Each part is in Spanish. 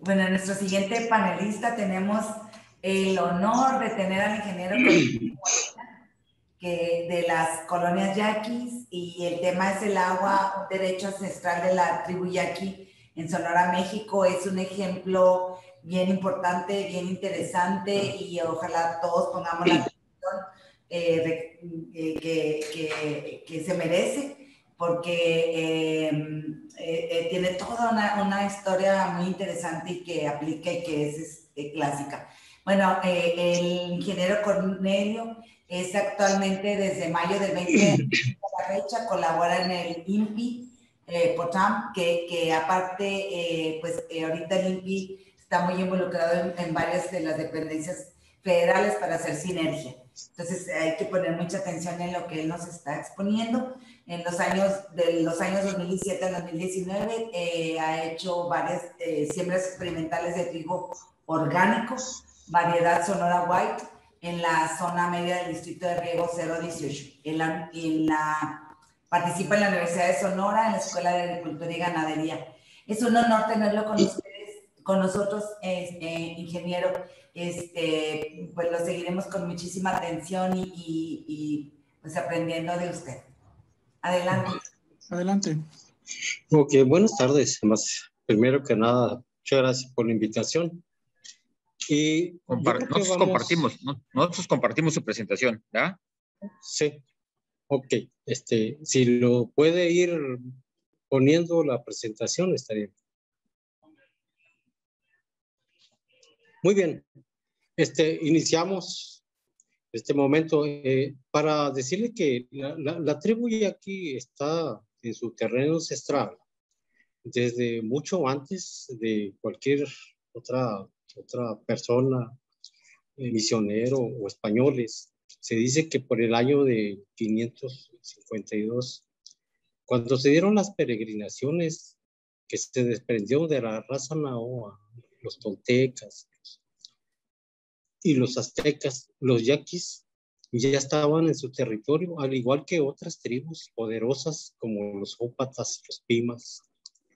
Bueno, nuestro siguiente panelista tenemos el honor de tener al ingeniero que de las colonias yaquis, y el tema es el agua, un derecho ancestral de la tribu yaqui en Sonora, México. Es un ejemplo bien importante, bien interesante, y ojalá todos pongamos la atención que se merece, porque tiene toda una historia muy interesante y que aplica y que es clásica. Bueno, el ingeniero Cornelio es actualmente desde mayo del 2020 a la fecha, colabora en el INPI POTAM, que aparte, ahorita el INPI está muy involucrado en varias de las dependencias federales para hacer sinergia. Entonces hay que poner mucha atención en lo que él nos está exponiendo. En los años 2017 al 2019 ha hecho varias siembras experimentales de trigo orgánico, variedad Sonora White, en la zona media del distrito de riego 018. Participa en la Universidad de Sonora, en la Escuela de Agricultura y Ganadería. Es un honor tenerlo con ustedes, con nosotros, ingeniero. Pues lo seguiremos con muchísima atención y pues aprendiendo de usted. Adelante. Adelante. Ok, buenas tardes. Más, primero que nada, muchas gracias por la invitación. Y nosotros compartimos su presentación, ¿verdad? Sí. Ok, si lo puede ir poniendo la presentación, estaría bien. Muy bien. Iniciamos este momento para decirle que la tribu yaqui está en su terreno ancestral desde mucho antes de cualquier otra persona, misionero o españoles. Se dice que por el año de 552, cuando se dieron las peregrinaciones que se desprendió de la raza Nahoa, los toltecas y los aztecas, los yaquis ya estaban en su territorio, al igual que otras tribus poderosas como los ópatas, los pimas,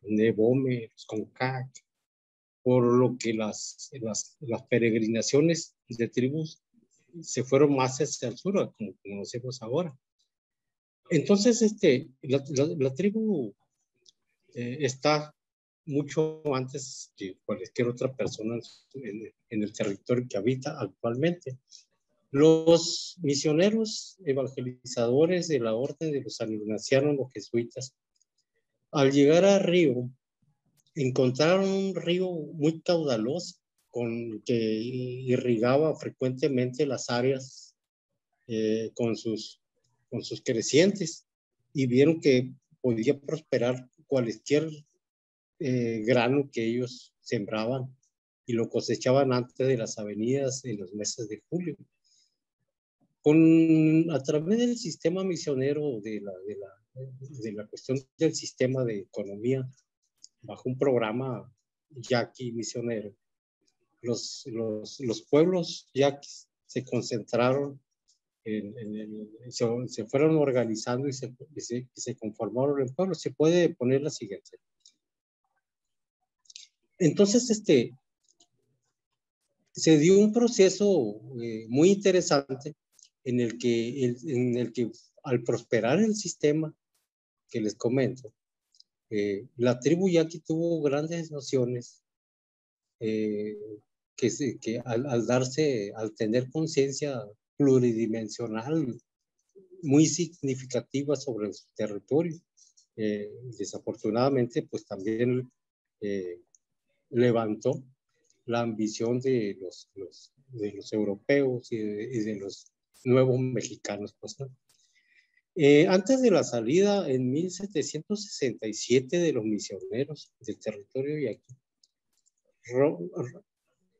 los nebome, los concac, por lo que las peregrinaciones de tribus se fueron más hacia el sur, como conocemos ahora. Entonces, la tribu está mucho antes que cualquier otra persona en el territorio que habita actualmente. Los misioneros evangelizadores de la orden de los San-Ignacianos, los jesuitas, al llegar al río, encontraron un río muy caudaloso que irrigaba frecuentemente las áreas con sus crecientes, y vieron que podía prosperar cualquier grano que ellos sembraban y lo cosechaban antes de las avenidas en los meses de julio. A través del sistema misionero de la cuestión del sistema de economía, bajo un programa yaqui misionero, los pueblos yaquis se concentraron, se fueron organizando y se conformaron en pueblos. Se puede poner la siguiente. Entonces, se dio un proceso muy interesante en el que al prosperar el sistema que les comento, la tribu yaqui tuvo grandes nociones que al tener conciencia pluridimensional muy significativa sobre su territorio, desafortunadamente pues también levantó la ambición de los europeos y de los nuevos mexicanos, pues, ¿no? Antes de la salida en 1767 de los misioneros del territorio yaqui,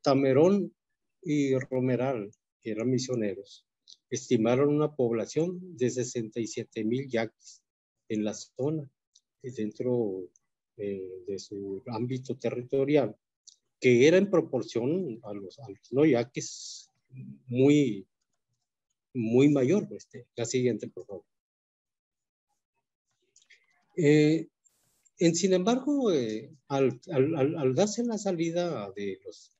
Tamerón y Romeral, que eran misioneros, estimaron una población de 67,000 yaquis en la zona, dentro de su ámbito territorial, que era en proporción a los no yaquis muy mayor. La siguiente, por favor. Sin embargo, al darse la salida de los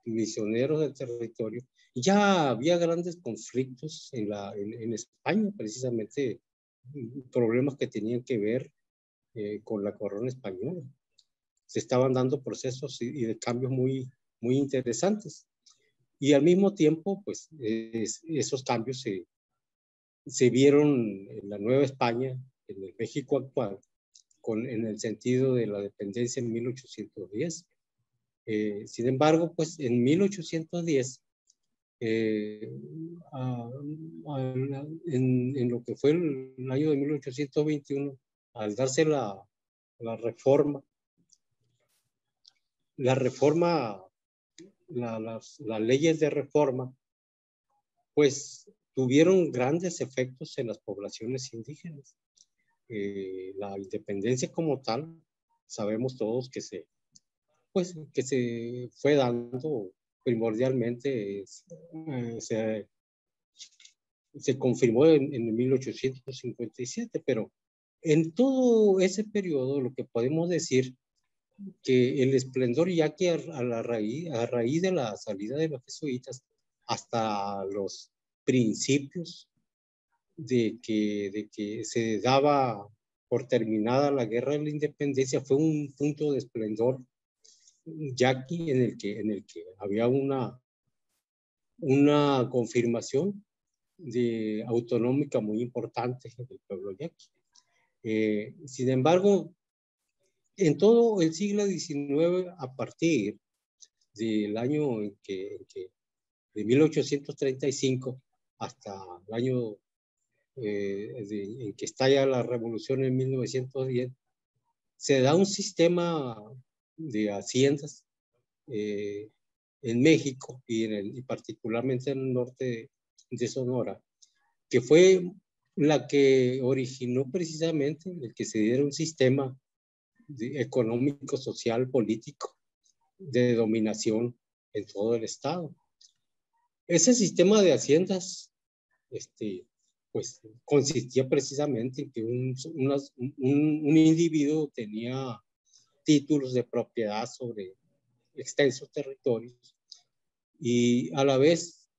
misioneros del territorio, ya había grandes conflictos en España, precisamente problemas que tenían que ver con la corona española. Se estaban dando procesos y de cambios muy, muy interesantes. Y al mismo tiempo, pues esos cambios se vieron en la Nueva España, en el México actual, en el sentido de la dependencia en 1810. Sin embargo, pues en 1810, en lo que fue el año de 1821, al darse la reforma, las leyes de reforma, pues tuvieron grandes efectos en las poblaciones indígenas. La independencia como tal, sabemos todos que se fue dando primordialmente, se confirmó en 1857, pero en todo ese periodo lo que podemos decir que el esplendor ya que a raíz de la salida de los jesuitas hasta los principios de que se daba por terminada la guerra de la independencia, fue un punto de esplendor yaqui en el que había una confirmación autonómica muy importante del pueblo yaqui. Sin embargo, en todo el siglo XIX, a partir del año de 1835 hasta el año en que estalla la revolución en 1910, se da un sistema de haciendas en México y particularmente en el norte de Sonora, que fue la que originó precisamente el que se diera un sistema económico, social, político de dominación en todo el estado. Ese sistema de haciendas, pues consistía precisamente en que un individuo tenía títulos de propiedad sobre extensos territorios y a la vez,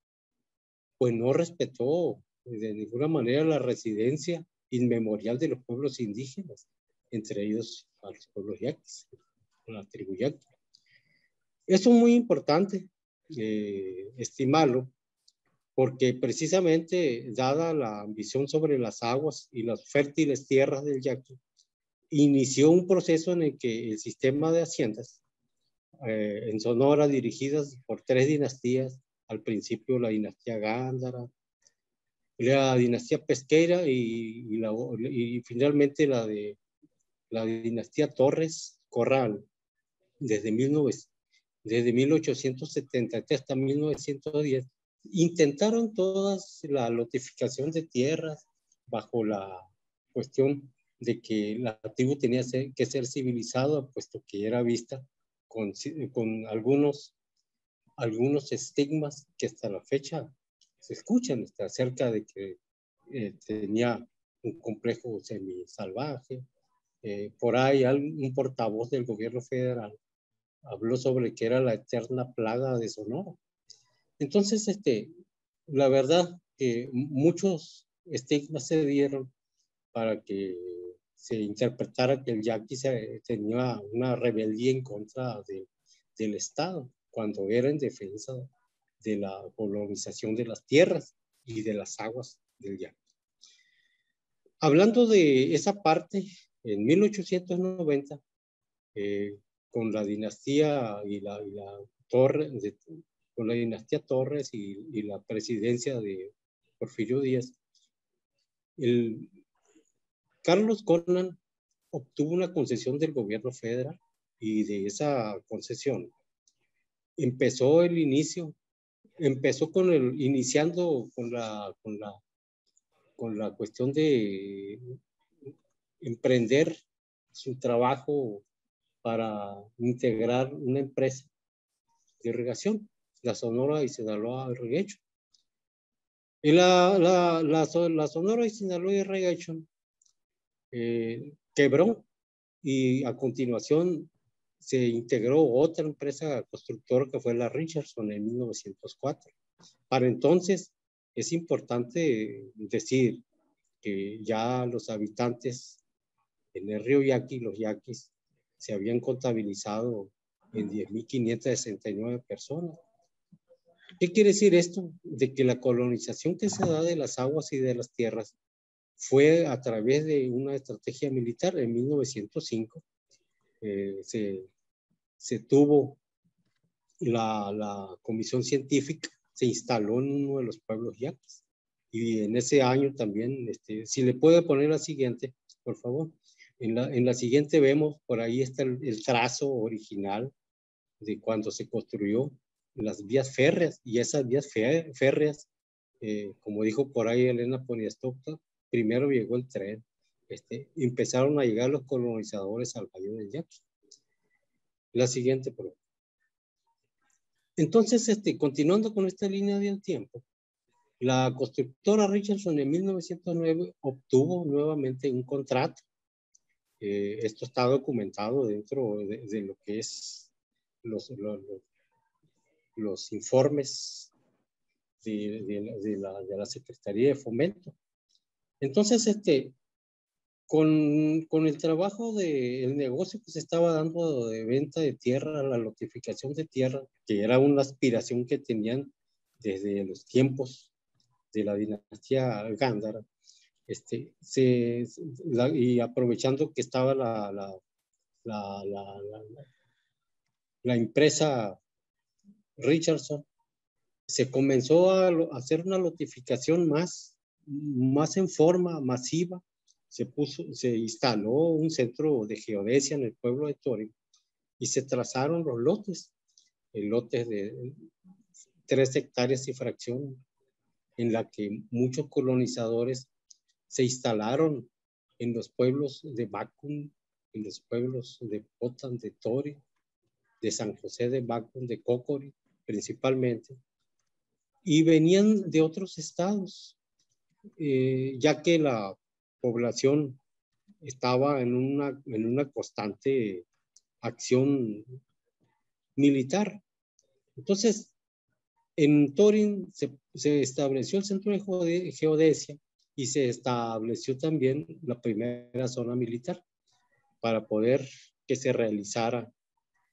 pues no respetó de ninguna manera la residencia inmemorial de los pueblos indígenas, entre ellos a los pueblos yaquis, la tribu yaqui. Eso es muy importante estimarlo, porque precisamente dada la ambición sobre las aguas y las fértiles tierras del yaqui, inició un proceso en el que el sistema de haciendas en Sonora, dirigidas por 3 dinastías, al principio la dinastía Gándara, la dinastía Pesqueira y finalmente la dinastía Torres Corral, desde 1873 hasta 1910, intentaron todas la lotificación de tierras bajo la cuestión de que la tribu tenía que ser civilizada, puesto que era vista con algunos estigmas que hasta la fecha se escuchan acerca de que tenía un complejo semisalvaje. Por ahí un portavoz del gobierno federal habló sobre que era la eterna plaga de Sonora. Entonces, la verdad que muchos estigmas se dieron para que se interpretara que el yaqui tenía una rebeldía en contra del Estado, cuando era en defensa de la colonización de las tierras y de las aguas del yaqui. Hablando de esa parte, en 1890, con la dinastía con la dinastía Torres y la presidencia de Porfirio Díaz, Carlos Conan obtuvo una concesión del gobierno federal y de esa concesión empezó iniciando con la cuestión de emprender su trabajo para integrar una empresa de irrigación, la Sonora y Sinaloa Irrigation. Y la Sonora y Sinaloa Irrigation quebró y a continuación se integró otra empresa constructora que fue la Richardson en 1904. Para entonces es importante decir que ya los habitantes en el río Yaqui, los yaquis, se habían contabilizado en 10.569 personas. ¿Qué quiere decir esto? De que la colonización que se da de las aguas y de las tierras fue a través de una estrategia militar. En 1905 se tuvo la comisión científica, se instaló en uno de los pueblos yaquis. Y en ese año también, si le puede poner la siguiente, por favor. En la siguiente vemos, por ahí está el trazo original de cuando se construyó las vías férreas, y esas vías férreas, como dijo por ahí Elena Poniatowska, primero llegó el tren, empezaron a llegar los colonizadores al Valle del Yaqui. La siguiente, por favor. Entonces, continuando con esta línea del tiempo, la constructora Richardson en 1909 obtuvo nuevamente un contrato. Esto está documentado dentro de lo que es los informes de la Secretaría de Fomento. Entonces, con el trabajo del negocio que se estaba dando de venta de tierra, la lotificación de tierra, que era una aspiración que tenían desde los tiempos de la dinastía Gándara, y aprovechando que estaba la empresa Richardson, se comenzó a hacer una lotificación más en forma masiva. Se instaló un centro de geodesia en el pueblo de Torreón y se trazaron los lotes, lotes de 3 hectáreas y fracción, en la que muchos colonizadores se instalaron en los pueblos de Bacum, en los pueblos de Potan, de Tori, de San José de Bacum, de Cocori, principalmente, y venían de otros estados, ya que la población estaba en una constante acción militar. Entonces, en Torín se estableció el centro de geodesia y se estableció también la primera zona militar para poder que se realizara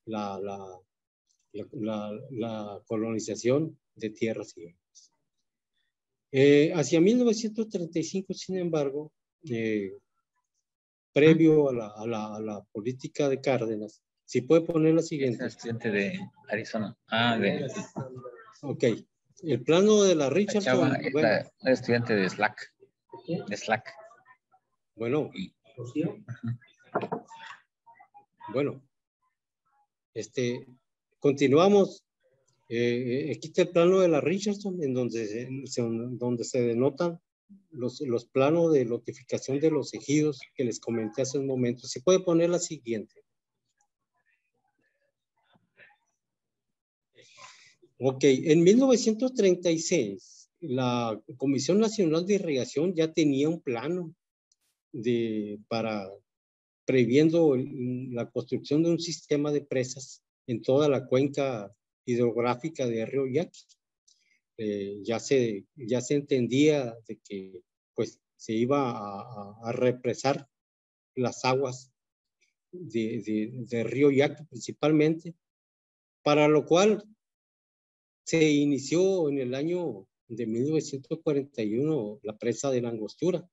la colonización de tierras y aguas. Hacia 1935, sin embargo, previo a la política de Cárdenas, si puede poner la siguiente. Es estudiante de Arizona. Ok. El plano de la Richardson. Bueno, es estudiante de Slack. De Slack. Bueno. Bueno. Continuamos. Aquí está el plano de la Richardson, en donde se denotan los planos de lotificación de los ejidos que les comenté hace un momento. Si puede poner la siguiente. Ok, en 1936, la Comisión Nacional de Irrigación ya tenía un plano previendo la construcción de un sistema de presas en toda la cuenca hidrográfica de Río Yaqui. Ya se entendía de que pues se iba a represar las aguas de Río Yaqui principalmente, para lo cual se inició en el año de 1941 la presa de la Angostura.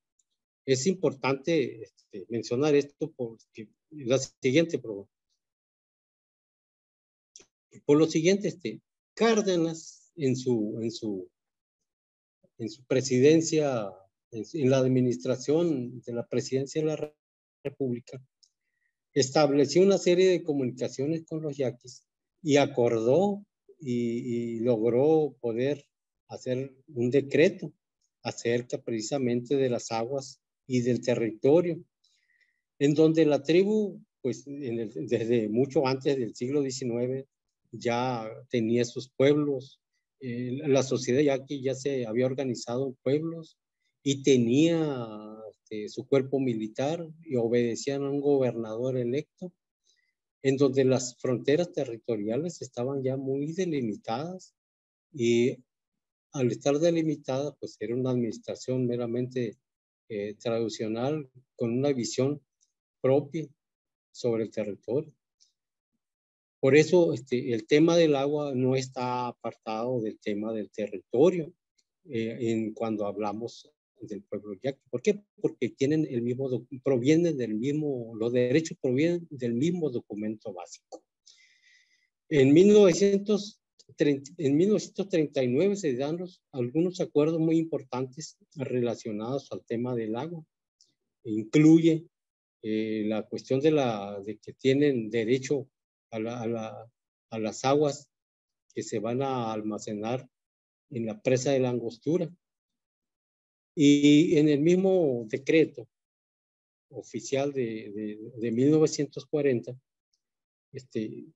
Es importante mencionar esto porque la siguiente, por lo siguiente, Cárdenas en su presidencia, en la administración de la presidencia de la República, estableció una serie de comunicaciones con los yaquis y acordó y logró poder hacer un decreto acerca precisamente de las aguas y del territorio, en donde la tribu, pues desde mucho antes del siglo XIX, ya tenía sus pueblos. La sociedad yaqui ya se había organizado en pueblos y tenía su cuerpo militar y obedecían a un gobernador electo, en donde las fronteras territoriales estaban ya muy delimitadas y al estar delimitada, pues era una administración meramente tradicional con una visión propia sobre el territorio. Por eso el tema del agua no está apartado del tema del territorio cuando hablamos del pueblo yaqui. ¿Por qué? Porque tienen el mismo, provienen del mismo, los derechos provienen del mismo documento básico. En 1939 se dan algunos acuerdos muy importantes relacionados al tema del agua. Incluye la cuestión de que tienen derecho a las aguas que se van a almacenar en la presa de la Angostura. Y en el mismo decreto oficial de 1940,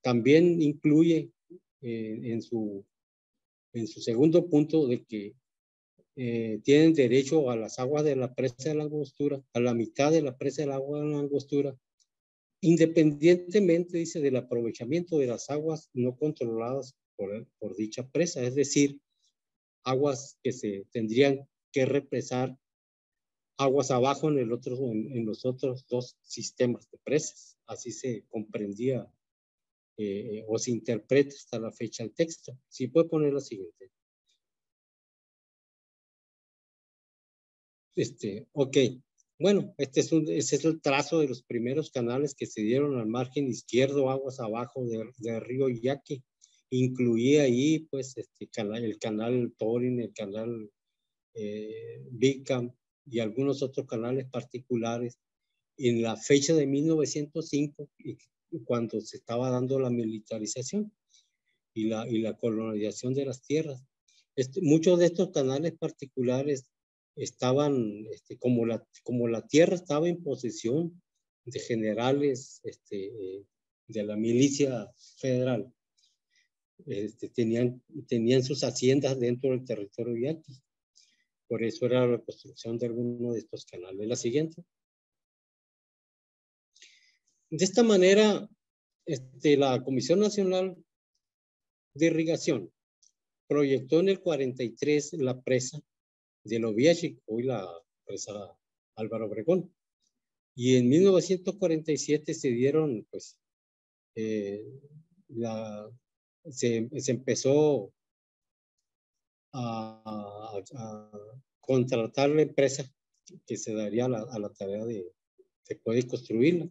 también incluye en su segundo punto de que tienen derecho a las aguas de la presa de la Angostura, a la mitad de la presa del agua de la Angostura, independientemente, dice, del aprovechamiento de las aguas no controladas por dicha presa, es decir, aguas que se tendrían que represar aguas abajo en los otros dos sistemas de presas. Así se comprendía o se interpreta hasta la fecha el texto. Sí, puede poner la siguiente. Ok. Bueno, ese es el trazo de los primeros canales que se dieron al margen izquierdo, aguas abajo del río Yaqui. Incluía ahí, pues, el canal Torin, el canal Bicam y algunos otros canales particulares. En la fecha de 1905, cuando se estaba dando la militarización y la colonización de las tierras. Muchos de estos canales particulares estaban, como la tierra estaba en posesión de generales de la milicia federal, tenían sus haciendas dentro del territorio yaqui. Por eso era la construcción de alguno de estos canales. La siguiente. De esta manera, la Comisión Nacional de Irrigación proyectó en el 43 la presa de Loviachic, hoy la presa Álvaro Obregón. Y en 1947 se dieron, pues, se empezó a contratar la empresa que se daría a la tarea de poder construirla.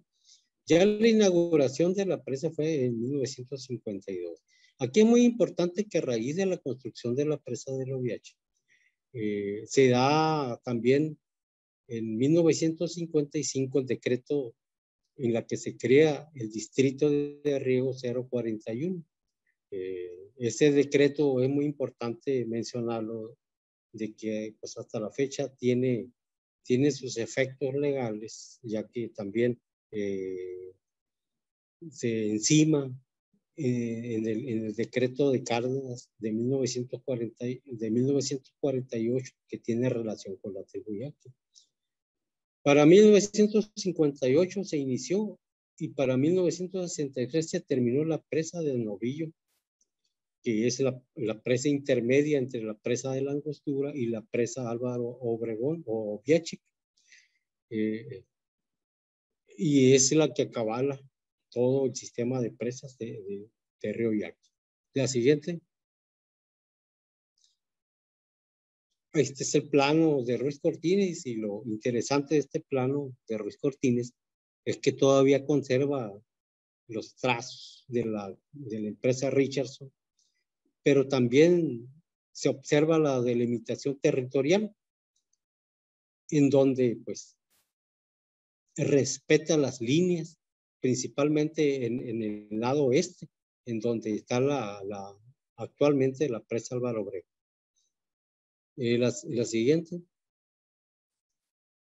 Ya la inauguración de la presa fue en 1952. Aquí es muy importante que a raíz de la construcción de la presa de Loviachic, se da también en 1955 el decreto en la que se crea el distrito de riego 041. Ese decreto es muy importante mencionarlo, de que pues hasta la fecha tiene sus efectos legales, ya que también se encima en el decreto de Cárdenas de 1948 que tiene relación con la tribu yaqui. Para 1958 se inició y para 1963 se terminó la presa del Novillo, que es la presa intermedia entre la presa de la Angostura y la presa Álvaro Obregón o Viachic. Y es la que acabala todo el sistema de presas de Río Yaqui. La siguiente. Este es el plano de Ruiz Cortines y lo interesante de este plano de Ruiz Cortines es que todavía conserva los trazos de la empresa Richardson, pero también se observa la delimitación territorial en donde pues respeta las líneas, principalmente en el lado oeste, en donde está actualmente la presa Álvaro Obregón. La siguiente.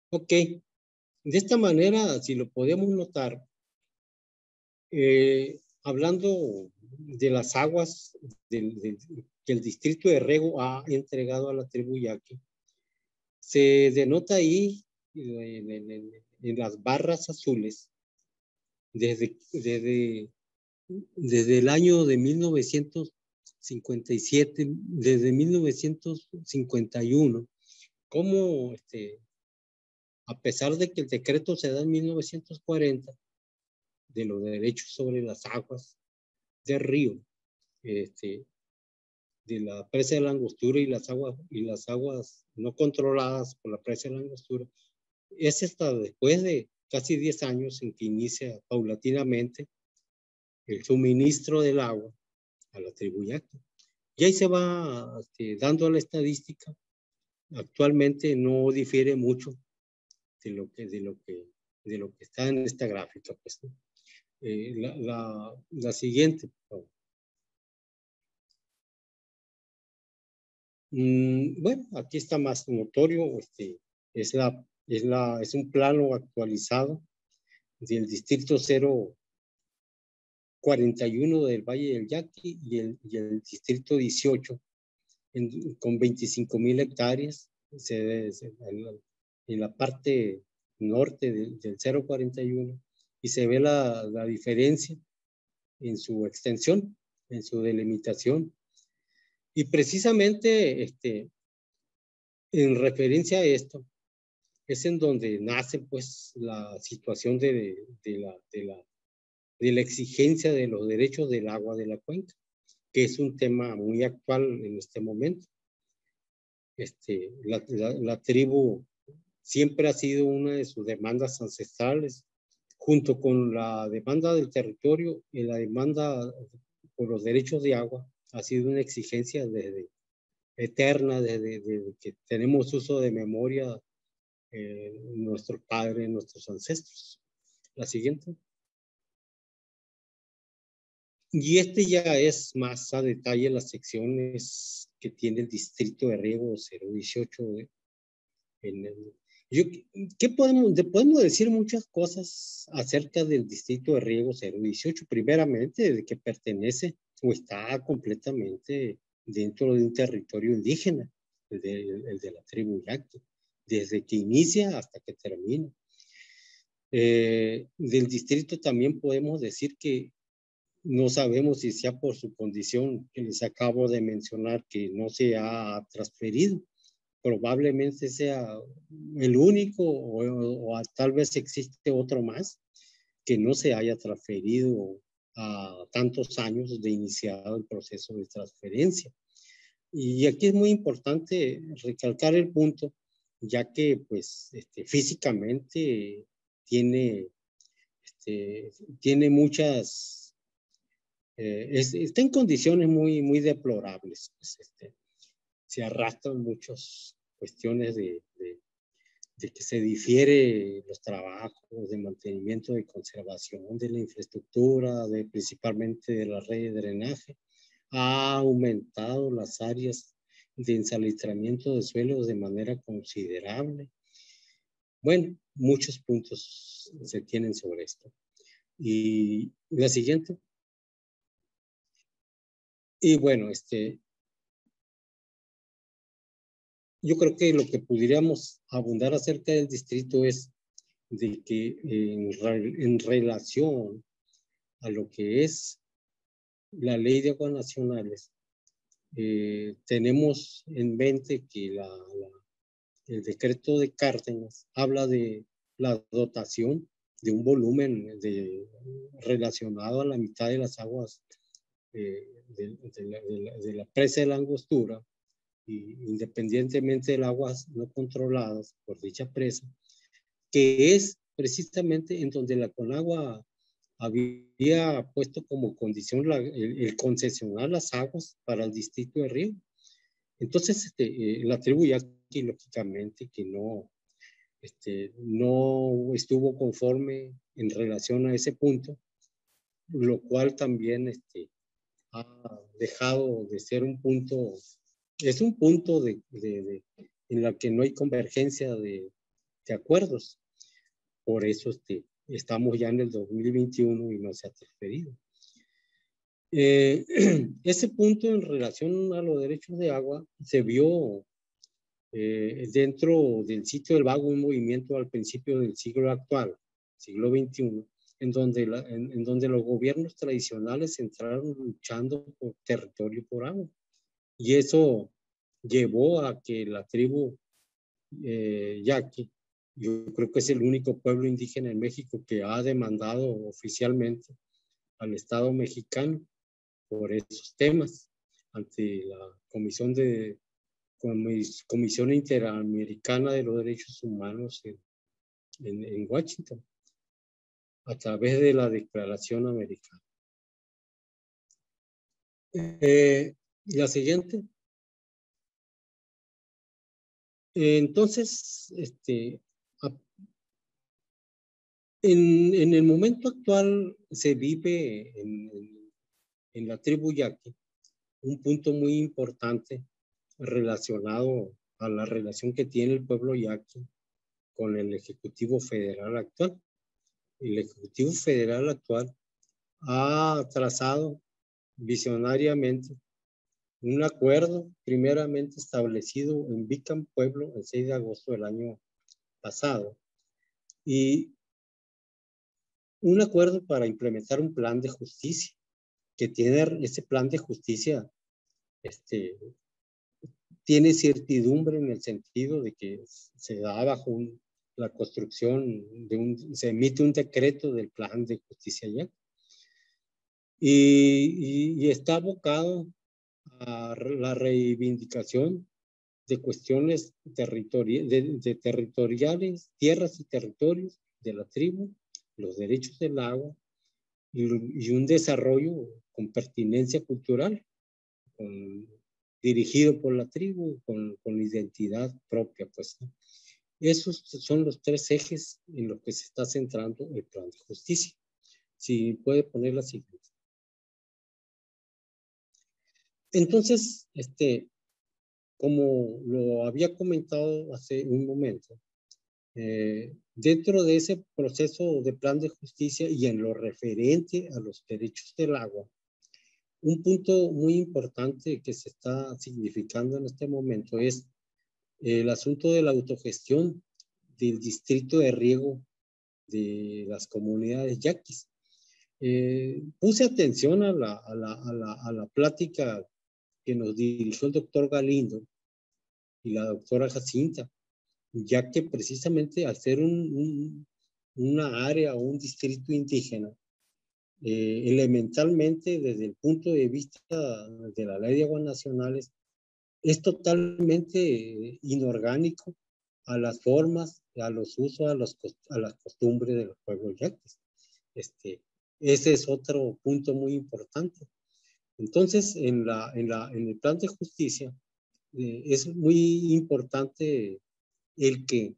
Ok, de esta manera, si lo podemos notar, hablando de las aguas que el distrito de riego ha entregado a la tribu yaqui, Se denota ahí en las barras azules desde el año de 1957, desde 1951, cómo a pesar de que el decreto se da en 1940 de los derechos sobre las aguas del río, de la presa de la Angostura y las aguas no controladas por la presa de la Angostura, es hasta después de casi 10 años en que inicia paulatinamente el suministro del agua a la tribu Yaqui. Y ahí se va dando la estadística. Actualmente no difiere mucho de lo que está en esta gráfica. Pues, ¿no? La siguiente, por favor. Bueno, aquí está más notorio. Es un plano actualizado del distrito 041 del Valle del Yaqui y el distrito 18 con 25,000 hectáreas. En la parte norte del 041 y se ve la diferencia en su extensión, en su delimitación. Y precisamente en referencia a esto es en donde nace pues la situación de la exigencia de los derechos del agua de la cuenca, que es un tema muy actual en este momento. La tribu siempre ha sido una de sus demandas ancestrales, junto con la demanda del territorio y la demanda por los derechos de agua, ha sido una exigencia eterna desde que tenemos uso de memoria nuestros padres, nuestros ancestros. La siguiente. Y ya es más a detalle las secciones que tiene el distrito de riego 018. ¿Qué podemos decir muchas cosas acerca del distrito de riego 018? Primeramente, de que pertenece o está completamente dentro de un territorio indígena, el de la tribu Yaqui, desde que inicia hasta que termina. Del distrito también podemos decir que no sabemos si sea por su condición que les acabo de mencionar, que no se ha transferido. Probablemente sea el único o tal vez existe otro más que no se haya transferido a tantos años de iniciado el proceso de transferencia. Y aquí es muy importante recalcar el punto, ya que pues físicamente tiene muchas, está en condiciones muy deplorables. Pues, se arrastran muchas cuestiones de que se difiere los trabajos de mantenimiento, de conservación de la infraestructura, principalmente de la red de drenaje. Ha aumentado las áreas de ensalitramiento de suelos de manera considerable. Bueno, muchos puntos se tienen sobre esto. Y la siguiente. Y bueno, yo creo que lo que pudiéramos abundar acerca del distrito es de que en relación a lo que es la ley de aguas nacionales, tenemos en mente que el decreto de Cárdenas habla de la dotación de un volumen relacionado a la mitad de las aguas de la presa de la Angostura, independientemente de las aguas no controladas por dicha presa, que es precisamente en donde la Conagua había puesto como condición el concesionar las aguas para el distrito de Río. Entonces, la tribu Yaqui, lógicamente, que no estuvo conforme en relación a ese punto, lo cual también ha dejado de ser un punto, es un punto en la que no hay convergencia de acuerdos. Por eso estamos ya en el 2021 y no se ha transferido. Ese punto en relación a los derechos de agua se vio dentro del sitio del Vago, un movimiento al principio del siglo actual, siglo XXI, en donde los gobiernos tradicionales entraron luchando por territorio y por agua. Y eso llevó a que la tribu yaqui, yo creo que es el único pueblo indígena en México que ha demandado oficialmente al Estado mexicano por esos temas ante la Comisión Interamericana de los Derechos Humanos en Washington, a través de la Declaración Americana. La siguiente. Entonces, en el momento actual se vive en la tribu yaqui un punto muy importante relacionado a la relación que tiene el pueblo yaqui con el Ejecutivo Federal actual. El Ejecutivo Federal actual ha trazado visionariamente un acuerdo primeramente establecido en Vicam, Pueblo, el 6 de agosto del año pasado, y un acuerdo para implementar un plan de justicia, que tiene ese plan de justicia, tiene certidumbre en el sentido de que se da bajo la construcción se emite un decreto del plan de justicia ya, y está abocado a la reivindicación de cuestiones territoriales, tierras y territorios de la tribu, los derechos del agua y un desarrollo con pertinencia cultural, dirigido por la tribu, con identidad propia, pues, ¿no? Esos son los tres ejes en los que se está centrando el plan de justicia. Si puede poner la siguiente. Entonces, como lo había comentado hace un momento, dentro de ese proceso de plan de justicia y en lo referente a los derechos del agua, un punto muy importante que se está significando en este momento es el asunto de la autogestión del distrito de riego de las comunidades yaquis. Puse atención a la plática que nos dirigió el doctor Galindo y la doctora Jacinta, ya que precisamente al ser una área o un distrito indígena, elementalmente desde el punto de vista de la ley de aguas nacionales, es totalmente inorgánico a las formas, a los usos, a las costumbres de los pueblos yaquis. Ese es otro punto muy importante. Entonces, en el plan de justicia, es muy importante el que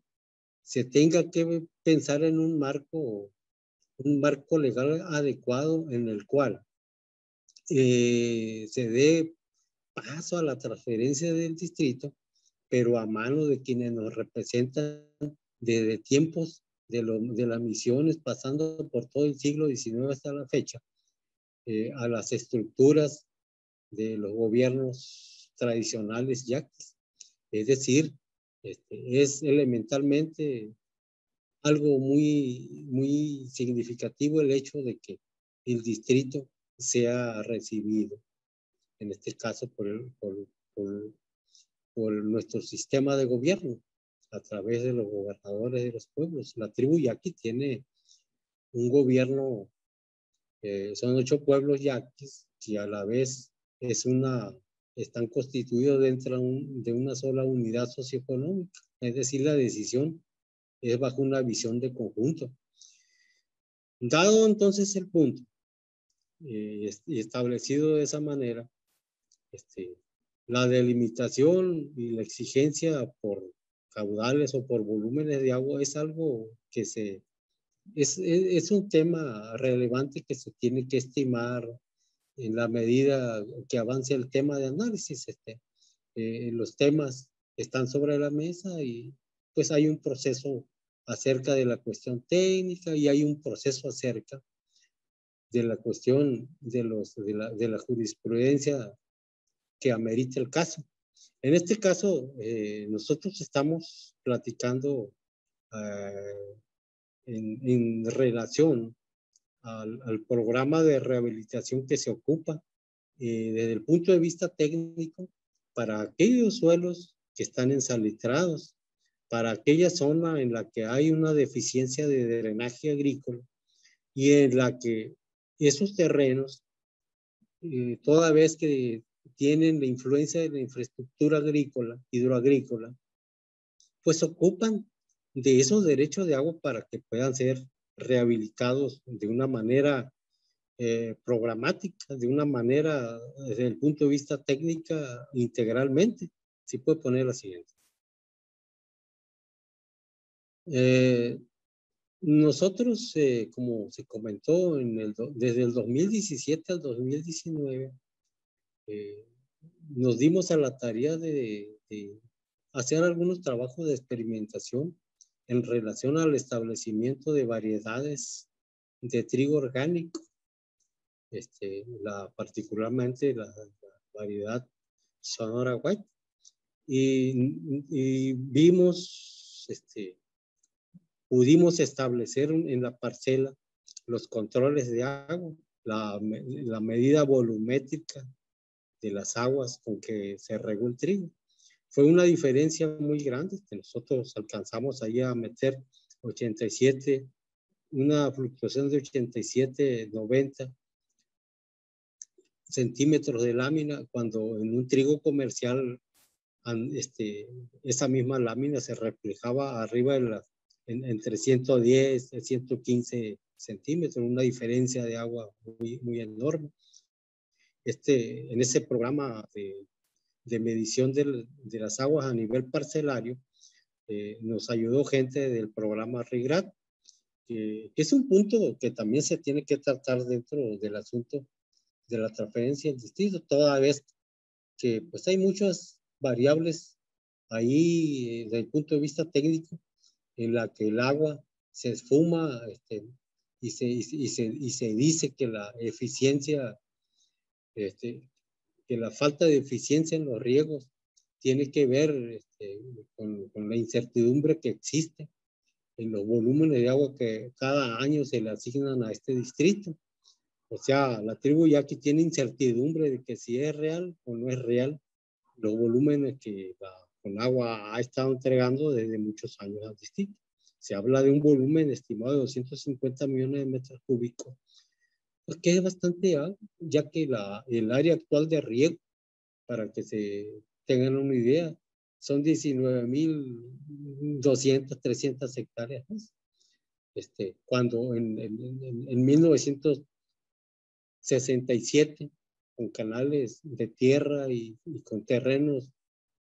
se tenga que pensar en un marco legal adecuado en el cual se dé paso a la transferencia del distrito, pero a mano de quienes nos representan desde tiempos de las misiones, pasando por todo el siglo XIX hasta la fecha, a las estructuras de los gobiernos tradicionales yaquis. Es decir, es elementalmente algo muy, muy significativo el hecho de que el distrito sea recibido, en este caso por nuestro sistema de gobierno, a través de los gobernadores de los pueblos. La tribu yaqui tiene un gobierno, son 8 pueblos yaquis, que a la vez están constituidos dentro de una sola unidad socioeconómica. Es decir, la decisión es bajo una visión de conjunto. Dado entonces el punto, y establecido de esa manera, la delimitación y la exigencia por caudales o por volúmenes de agua es algo que es un tema relevante que se tiene que estimar en la medida que avance el tema de análisis. Los temas están sobre la mesa y pues hay un proceso acerca de la cuestión técnica y hay un proceso acerca de la cuestión de la jurisprudencia que amerita el caso. En este caso, nosotros estamos platicando en relación al programa de rehabilitación que se ocupa desde el punto de vista técnico para aquellos suelos que están ensalitrados, para aquella zona en la que hay una deficiencia de drenaje agrícola y en la que esos terrenos, toda vez que tienen la influencia de la infraestructura agrícola, hidroagrícola, pues ocupan de esos derechos de agua para que puedan ser rehabilitados de una manera programática, de una manera desde el punto de vista técnica integralmente. Si puede poner la siguiente. Nosotros, como se comentó, desde el 2017 al 2019, nos dimos a la tarea de hacer algunos trabajos de experimentación en relación al establecimiento de variedades de trigo orgánico, particularmente la variedad Sonora White, y vimos, pudimos establecer en la parcela los controles de agua, la medida volumétrica de las aguas con que se regó el trigo. Fue una diferencia muy grande, que nosotros alcanzamos ahí a meter 87, una fluctuación de 87, 90 centímetros de lámina, cuando en un trigo comercial esa misma lámina se reflejaba arriba entre 110 y 115 centímetros, una diferencia de agua muy, muy enorme. En ese programa de medición de las aguas a nivel parcelario, nos ayudó gente del programa RIGRAD, que es un punto que también se tiene que tratar dentro del asunto de la transferencia del distrito, toda vez que pues hay muchas variables ahí desde el punto de vista técnico en la que el agua se esfuma y se dice que la eficiencia, que la falta de eficiencia en los riegos tiene que ver con la incertidumbre que existe en los volúmenes de agua que cada año se le asignan a este distrito. O sea, la tribu yaqui tiene incertidumbre de que si es real o no es real los volúmenes que con agua ha estado entregando desde muchos años al distrito. Se habla de un volumen estimado de 250 millones de metros cúbicos, pues que es bastante alto, ya que el área actual de riego, para que se tengan una idea, son 19.200, 300 hectáreas. Cuando en 1967, con canales de tierra y con terrenos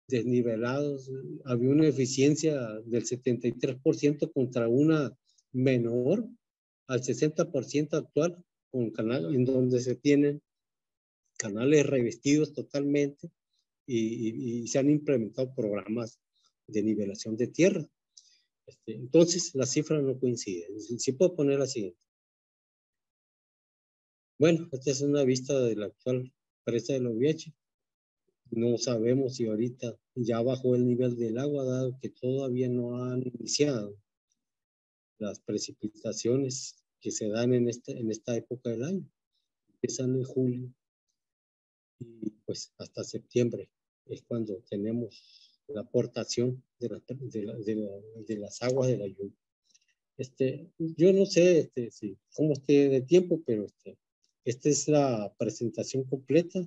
desnivelados, había una eficiencia del 73% contra una menor al 60% actual, con canales en donde se tienen canales revestidos totalmente y se han implementado programas de nivelación de tierra. Entonces, las cifras no coinciden. Si puedo poner la siguiente. Bueno, esta es una vista de la actual presa de Loviache. No sabemos si ahorita ya bajó el nivel del agua, dado que todavía no han iniciado las precipitaciones que se dan en esta época del año. Empiezan en julio y pues hasta septiembre es cuando tenemos la aportación de las aguas de la lluvia. Yo no sé cómo esté de tiempo, pero esta es la presentación completa.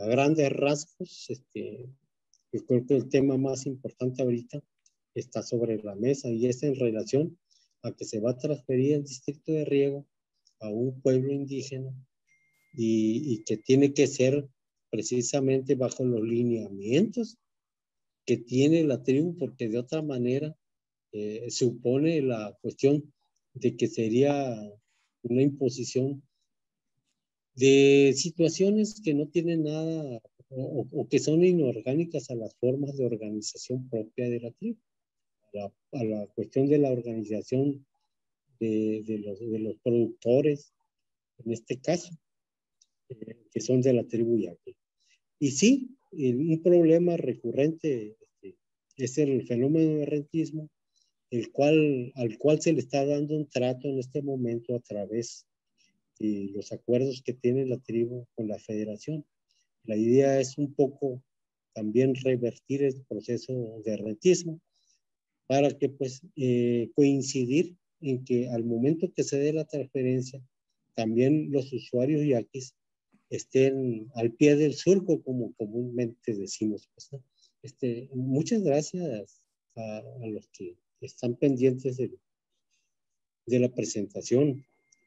A grandes rasgos, yo creo que el tema más importante ahorita está sobre la mesa y es en relación a que se va a transferir el distrito de riego a un pueblo indígena y que tiene que ser precisamente bajo los lineamientos que tiene la tribu, porque de otra manera supone la cuestión de que sería una imposición de situaciones que no tienen nada o que son inorgánicas a las formas de organización propia de la tribu, a la cuestión de la organización de los productores, en este caso, que son de la tribu yaqui. Y sí, un problema recurrente es el fenómeno de rentismo, al cual se le está dando un trato en este momento a través de los acuerdos que tiene la tribu con la federación. La idea es un poco también revertir el proceso de rentismo para que pues coincidir en que al momento que se dé la transferencia, también los usuarios yaquis estén al pie del surco, como comúnmente decimos. Pues, ¿no? Muchas gracias a los que están pendientes de la presentación.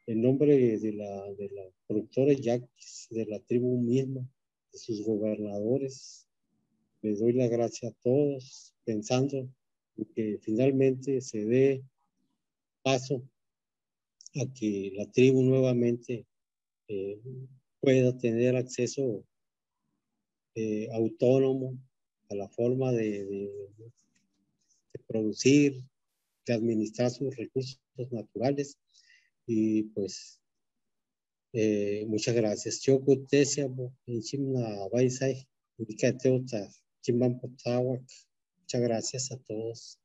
En nombre de la productora yaquis, de la tribu misma, de sus gobernadores, les doy la gracia a todos, pensando en que finalmente se dé paso a que la tribu nuevamente pueda tener acceso autónomo a la forma de producir, de administrar sus recursos naturales. Y pues muchas gracias. Muchas gracias a todos.